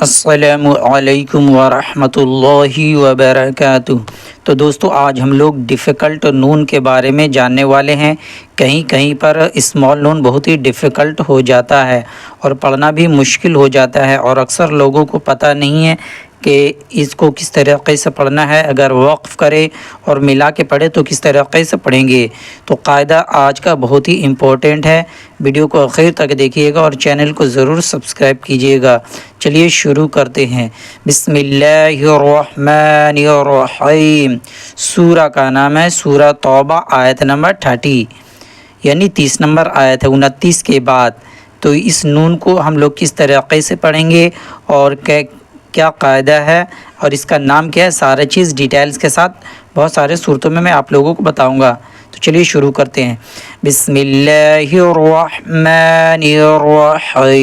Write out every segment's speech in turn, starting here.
السلام علیکم ورحمۃ اللہ وبرکاتہ۔ تو دوستو آج ہم لوگ ڈیفیکلٹ نون کے بارے میں جاننے والے ہیں۔ کہیں پر اسمال نون بہت ہی ڈیفیکلٹ ہو جاتا ہے اور پڑھنا بھی مشکل ہو جاتا ہے، اور اکثر لوگوں کو پتہ نہیں ہے کہ اس کو کس طریقے سے پڑھنا ہے۔ اگر وقف کرے اور ملا کے پڑھے تو کس طریقے سے پڑھیں گے۔ تو قاعدہ آج کا بہت ہی امپورٹنٹ ہے، ویڈیو کو آخر تک دیکھیے گا اور چینل کو ضرور سبسکرائب کیجیے گا۔ چلیے شروع کرتے ہیں۔ بسم اللہ الرحمن الرحیم۔ سورہ کا نام ہے سورہ توبہ، آیت نمبر 30، یعنی 30 نمبر آیت ہے، 29 کے بعد۔ تو اس نون کو ہم لوگ کس طریقے سے پڑھیں گے اور کیا قاعدہ ہے اور اس کا نام کیا ہے، سارے چیز ڈیٹیلز کے ساتھ بہت سارے صورتوں میں آپ لوگوں کو بتاؤں گا۔ تو چلیے شروع کرتے ہیں۔ بسم اللہ الرحمن الرحیم۔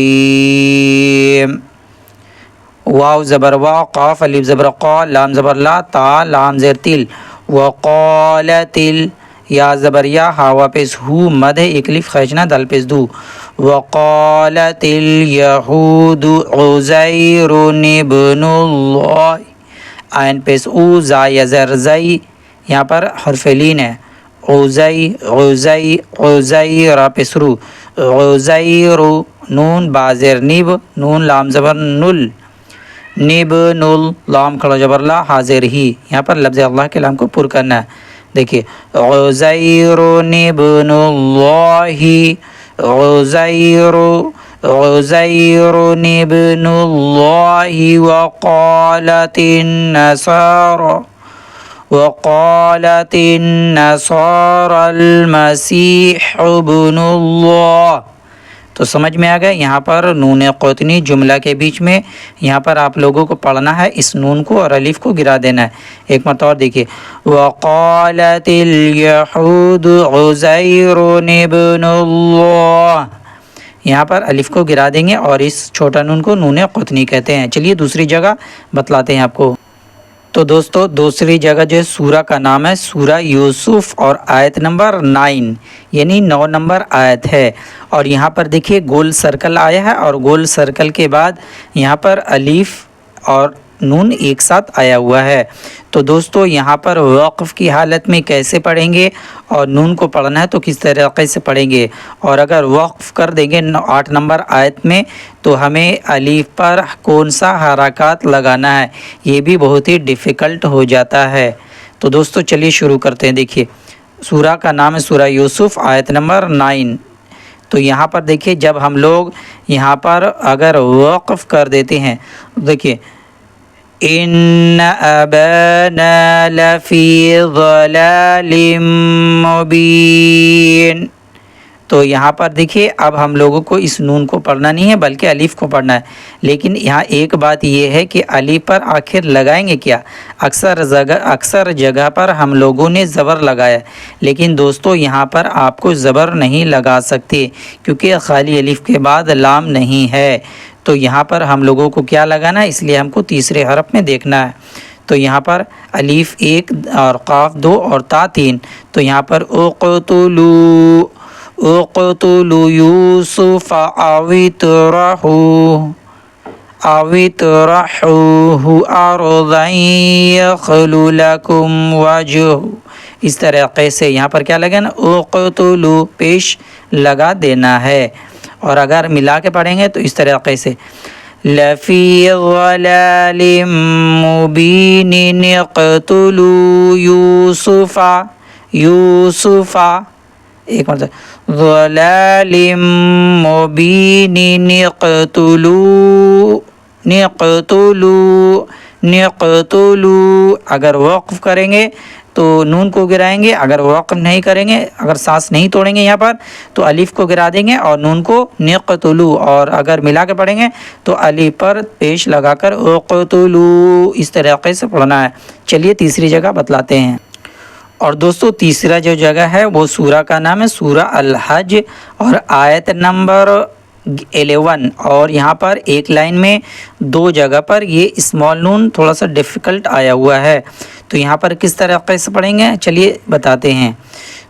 واو زبر وا، قاف الف زبر قا، لام زبر لا، تا لام زیر تل، وقالتل، یا زبر یا، ہاوا پیش ہو، مد ہے، ایک الف خیچنا، دل پیش دو، وقالت الیہود عزیر ابن اللہ، عین پیش او، زا یا زر زئی، یہاں پر حرف لین ہے، عزیر را پیش رو، عزیر، نون بازر نب، نون لام زبر نل، نب نل، لام کھڑا جبر لا، حاضر ہی، یہاں پر لفظ اللہ کے لام کو پر کرنا ہے۔ دیکھیے عزیر ابن اللہ، عزیر ابن اللہ، وقالت النصارى المسیح ابن اللہ۔ تو سمجھ میں آ گیا، یہاں پر نون قطنی جملہ کے بیچ میں، یہاں پر آپ لوگوں کو پڑھنا ہے، اس نون کو اور الف کو گرا دینا ہے۔ ایک مرتبہ اور دیکھیے، وقالت الیہود عزیر ابن اللہ، یہاں پر الف کو گرا دیں گے اور اس چھوٹا نون کو نون قطنی کہتے ہیں۔ چلیے دوسری جگہ بتلاتے ہیں آپ کو۔ تو دوستو دوسری جگہ جو ہے سورہ کا نام ہے سورہ یوسف، اور آیت نمبر 9، یعنی 9 نمبر آیت ہے، اور یہاں پر دیکھیے گول سرکل آیا ہے، اور گول سرکل کے بعد یہاں پر الف اور نون ایک ساتھ آیا ہوا ہے۔ تو دوستو یہاں پر وقف کی حالت میں کیسے پڑھیں گے اور نون کو پڑھنا ہے تو کس طریقے سے پڑھیں گے، اور اگر وقف کر دیں گے 8 نمبر آیت میں تو ہمیں الف پر کون سا حرکات لگانا ہے، یہ بھی بہت ہی ڈیفیکلٹ ہو جاتا ہے۔ تو دوستو چلیے شروع کرتے ہیں۔ دیکھیے سورہ کا نام ہے سورہ یوسف، آیت نمبر 9۔ تو یہاں پر دیکھیے جب ہم لوگ یہاں پر اگر وقف کر دیتے ہیں، دیکھیے ان ابانا لفی ضلال مبین، تو یہاں پر دیکھیے اب ہم لوگوں کو اس نون کو پڑھنا نہیں ہے بلکہ الف کو پڑھنا ہے، لیکن یہاں ایک بات یہ ہے کہ الف پر آخر لگائیں گے کیا؟ اکثر جگہ پر ہم لوگوں نے زبر لگایا، لیکن دوستو یہاں پر آپ کو زبر نہیں لگا سکتے کیونکہ خالی الف کے بعد لام نہیں ہے۔ تو یہاں پر ہم لوگوں کو کیا لگانا ہے، اس لیے ہم کو تیسرے حرف میں دیکھنا ہے۔ تو یہاں پر الف 1 اور قاف 2 اور تا 3، تو یہاں پر اقتلوا یوسف او اطرحوه ارضا یخل لکم وجہ، اس طریقے سے یہاں پر کیا لگا نا، اقتلوا پیش لگا دینا ہے، اور اگر ملا کے پڑھیں گے تو اس طریقے سے لفی ضلال مبین اقتلوا یوسف، ایک مرتبہ ضلال مبین نقتلوا، اگر وقف کریں گے تو نون کو گرائیں گے، اگر وقف نہیں کریں گے، اگر سانس نہیں توڑیں گے یہاں پر تو الف کو گرا دیں گے اور نون کو نقتلوا، اور اگر ملا کے پڑھیں گے تو الف پر پیش لگا کر اقتلوا، اس طریقے سے پڑھنا ہے۔ چلیے تیسری جگہ بتلاتے ہیں۔ اور دوستو تیسرا جو جگہ ہے وہ سورہ کا نام ہے سورہ الحج، اور آیت نمبر 11، اور یہاں پر ایک لائن میں 2 جگہ پر یہ اسمال نون تھوڑا سا ڈیفیکلٹ آیا ہوا ہے، تو یہاں پر کس طریقے سے پڑھیں گے چلیے بتاتے ہیں۔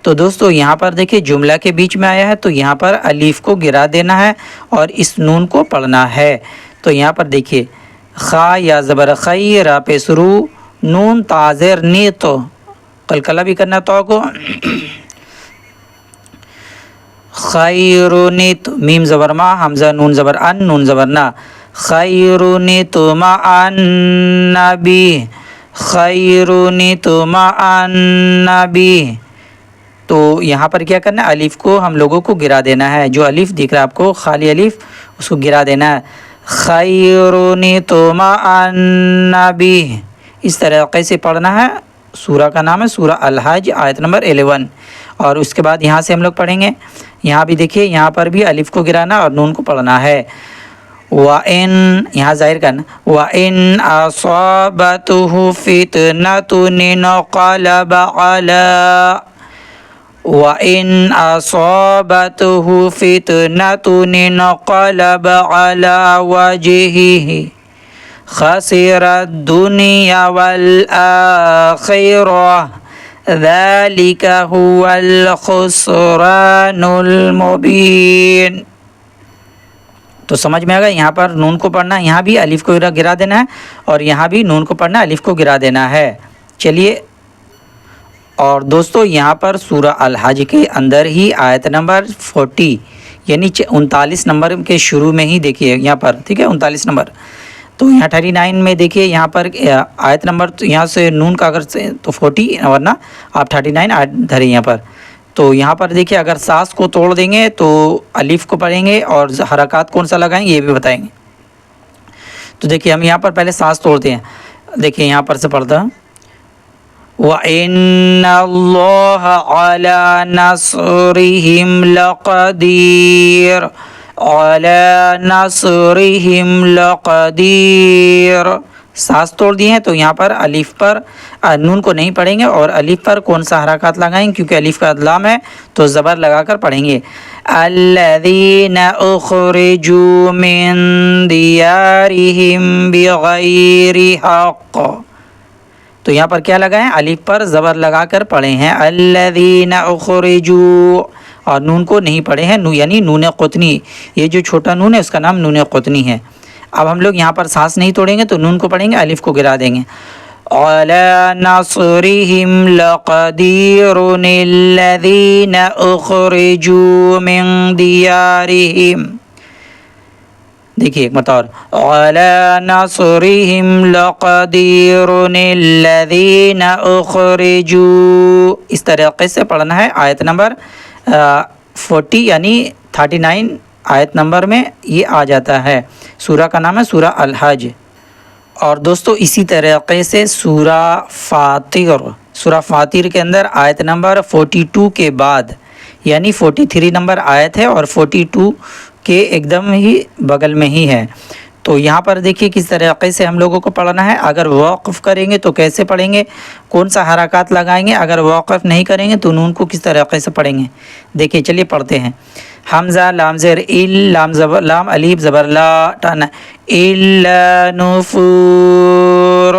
تو دوستو یہاں پر دیکھیں جملہ کے بیچ میں آیا ہے تو یہاں پر الف کو گرا دینا ہے اور اس نون کو پڑھنا ہے۔ تو یہاں پر دیکھیے خا یا زبر خی، را پیش رو، نون تازر نی تو، قلقلہ بھی کرنا تو کو، خیرونت، میم زبر ما، حمزہ نون زبر ان، نون زبر نا، خیرونت ما النبی، خیرونت ما النبی. تو یہاں پر کیا کرنا ہے، الف کو ہم لوگوں کو گرا دینا ہے. جو الف دکھ رہا ہے آپ کو خالی الف، اس کو گرا دینا ہے. خیرونت ما النبی، اس طریقے سے پڑھنا ہے. سورہ کا نام ہے سورہ الحج، آیت نمبر 11. اور اس کے بعد یہاں سے ہم لوگ پڑھیں گے. یہاں بھی دیکھیے، یہاں پر بھی الف کو گرانا اور نون کو پڑھنا ہے. وَإِن، یہاں ظاہر کرنا، وَإِنْ أَصَابَتْهُ فِتْنَةٌ انقلب عَلَىٰ، وَإِنْ أَصَابَتْهُ فِتْنَةٌ انقلب عَلَىٰ وَجْهِهِ خَسِرَ الدُّنْيَا وَالْآخِرَةَ ذَلِكَ هُوَ الْخُسْرَانُ الْمُبِينُ. تو سمجھ میں آ گیا. یہاں پر نون کو پڑھنا ہے، یہاں بھی الف کو گرا دینا ہے، اور یہاں بھی نون کو پڑھنا ہے، الف کو گرا دینا ہے. چلیے. اور دوستو یہاں پر سورہ الحج کے اندر ہی آیت نمبر 40 یعنی 39 نمبر کے شروع میں ہی دیکھیے یہاں پر، ٹھیک ہے، 39 نمبر. تو یہاں 39 میں دیکھیے، یہاں پر آیت نمبر یہاں سے نون کا اگر تو 40، ورنہ آپ 39 آیت دھریں یہاں پر. تو یہاں پر دیکھیے، اگر ساس کو توڑ دیں گے تو الف کو پڑھیں گے، اور حرکات کون سا لگائیں گے یہ بھی بتائیں گے. تو دیکھیے ہم یہاں پر پہلے ساس توڑتے ہیں. دیکھیے یہاں پر سے پڑھتا، وَإِنَّ اللَّهَ عَلَى نَصْرِهِمْ لَقَدِيرٌ، عَلَى نَصْرِهِمْ لَقَدِيرٌ. ساس توڑ دیے ہیں تو یہاں پر الف پر نون کو نہیں پڑھیں گے، اور الف پر کون سا حرکات لگائیں گے، کیونکہ الف کا لام ہے تو زبر لگا کر پڑھیں گے. الَّذِينَ أُخْرِجُوا مِن دِيَارِهِمْ بِغَيْرِ حَقٍّ. تو یہاں پر کیا لگائیں، الف پر زبر لگا کر پڑھے ہیں الذین اخرجوا، اور نون کو نہیں پڑھے ہیں، یعنی نون قطنی. یہ جو چھوٹا نون ہے اس کا نام نون قطنی ہے. اب ہم لوگ یہاں پر سانس نہیں توڑیں گے تو نون کو پڑھیں گے، الف کو گرا دیں گے. علی نصرہم لقدیر الذین اخرجوا من دیارہم. دیکھیے ایک مرتبہ اور، علی نصرہم لقدیر الذین اخرجوا. اس طریقے سے پڑھنا ہے. آیت نمبر 40 یعنی 39 آیت نمبر میں یہ آ جاتا ہے. سورہ کا نام ہے سورہ الحج. اور دوستو اسی طریقے سے سورہ فاطر کے اندر آیت نمبر 42 کے بعد یعنی 43 نمبر آیت ہے، اور 42 کے ایک دم ہی بغل میں ہی ہے. تو یہاں پر دیکھیے کس طریقے سے ہم لوگوں کو پڑھنا ہے. اگر وقف کریں گے تو کیسے پڑھیں گے، کون سا حرکات لگائیں گے. اگر وقف نہیں کریں گے تو نون کو کس طریقے سے پڑھیں گے. دیکھیے چلیے پڑھتے ہیں. حمزہ لام زیر ال، لام زبر لام، الف زبر لا، ٹانا الا نفور،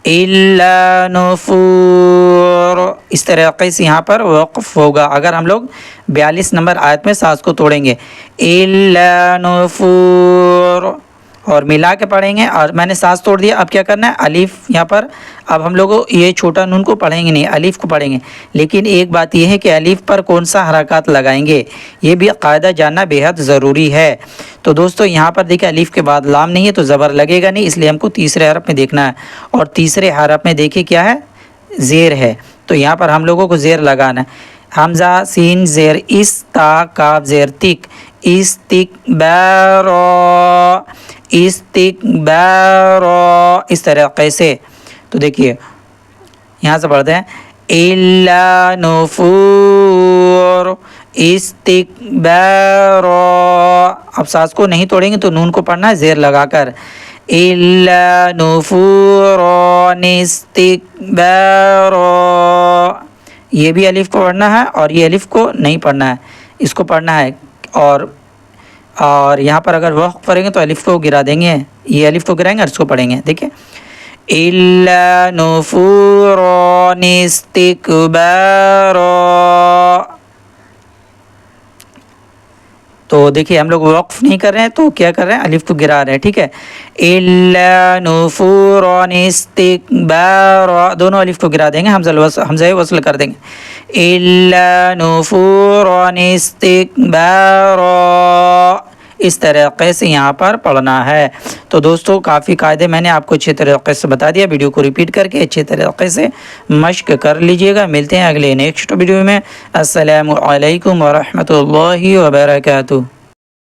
الا نفور. اس طریقے سے یہاں پر وقف ہوگا اگر ہم لوگ 42 نمبر آیت میں ساس کو توڑیں گے. الا نفور، اور ملا کے پڑھیں گے. اور میں نے ساس توڑ دیا، اب کیا کرنا ہے، الف یہاں پر اب ہم لوگ یہ چھوٹا نون کو پڑھیں گے نہیں، الف کو پڑھیں گے. لیکن ایک بات یہ ہے کہ الف پر کون سا حرکات لگائیں گے، یہ بھی قاعدہ جاننا بے حد ضروری ہے. تو دوستو یہاں پر دیکھیں الف کے بعد لام نہیں ہے تو زبر لگے گا نہیں، اس لیے ہم کو تیسرے حرف میں دیکھنا ہے. اور تیسرے حرف میں دیکھیں کیا ہے، زیر ہے. تو یہاں پر ہم لوگوں کو زیر لگانا ہے. حمزہ سین زیر اس، تا کاف زیر تک، استکبارا، استکبارا. اس طریقے سے. تو دیکھیے یہاں سے پڑھتے ہیں الا نفور استکبارا. اب ساس کو نہیں توڑیں گے تو نون کو پڑھنا ہے زیر لگا کر. الا نفورا استکبارا. یہ بھی الف کو پڑھنا ہے اور یہ الف کو نہیں پڑھنا ہے، اس کو پڑھنا ہے. اور یہاں پر اگر وقف کریں گے تو الف کو گرا دیں گے، یہ الف کو گرائیں گے اور اس کو پڑھیں گے. دیکھیں الا نفورا استکبارا. تو دیکھیے ہم لوگ وقف نہیں کر رہے ہیں تو کیا کر رہے ہیں، الف کو گرا رہے ہیں، ٹھیک ہے. الا نفورا استکبارا، دونوں الف کو گرا دیں گے، حمزہ وصل کر دیں گے. الا نفورا استکبارا، اس طریقے سے یہاں پر پڑھنا ہے. تو دوستو کافی قاعدے میں نے آپ کو اچھے طریقے سے بتا دیا. ویڈیو کو ریپیٹ کر کے اچھے طریقے سے مشق کر لیجئے گا. ملتے ہیں اگلے نیکسٹ ویڈیو میں. السلام علیکم ورحمۃ اللہ وبرکاتہ.